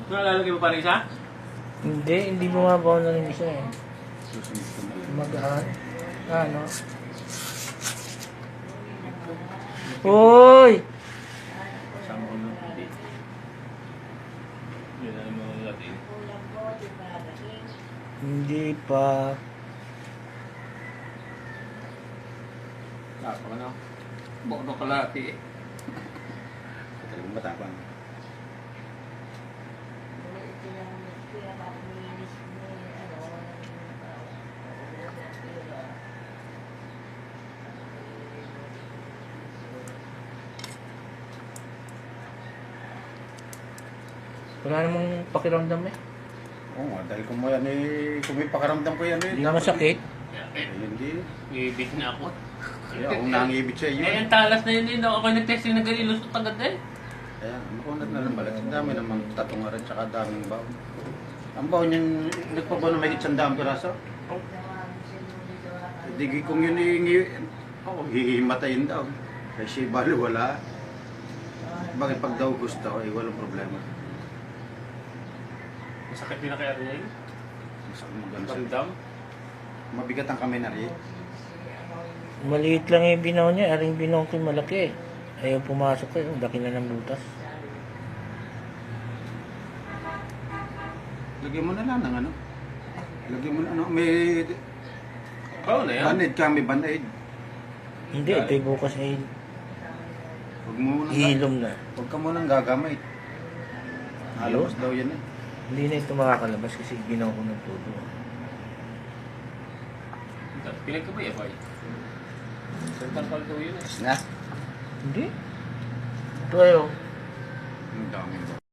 Nalalagay mo pa rin isa? Hindi bumabaw na rin siya eh. Susunod ko na lang. Magaan. Ano? Uy! Kasama ko ng hindi. Yun ang mga natin. Hindi pa. Tapos ano? Bokno kalati eh. Talagang matapang. Wala namang pakiramdam eh. Oo nga, dahil kung may pakaramdam ko yan Hindi na masakit. hindi. Ibig na ako. Kaya kung nangibig sa iyo. Eh, ang talas na yun din. Ako nag-testing na ganun. Lusot agad eh. Kaya, makunat na lang balat. Ang dami namang tatong nga rin, tsaka daming baon. Ang baon yung nagpabaon na may 100 piraso. Hindi kung yun hihimatayin daw. Kasi balo wala. Bakit pag daw gusto, walang problema. Masakit din na kaya rin. Masakit maganda. Ramdam. Mabigat ang kamay na rin. Maliit lang yung binaw niya. Aring binaw ko malaki eh. Ayaw pumasok eh. Laki na ng butas. Lagyan mo na lang ng ano. Lagyan mo na ano. May Bao na yan. band-aid ka, may band-aid. Hindi, ito'y bukas ay Huwag mo munang ihilom na. Huwag ka munang gagamay. Halabas daw yan eh. Hindi na ito makakalabas kasi ginaw ko ng todo. Pilag ka ba yan, boy? Central paldo yun eh. Na? Hindi. Ito ayo. Ang dami ba?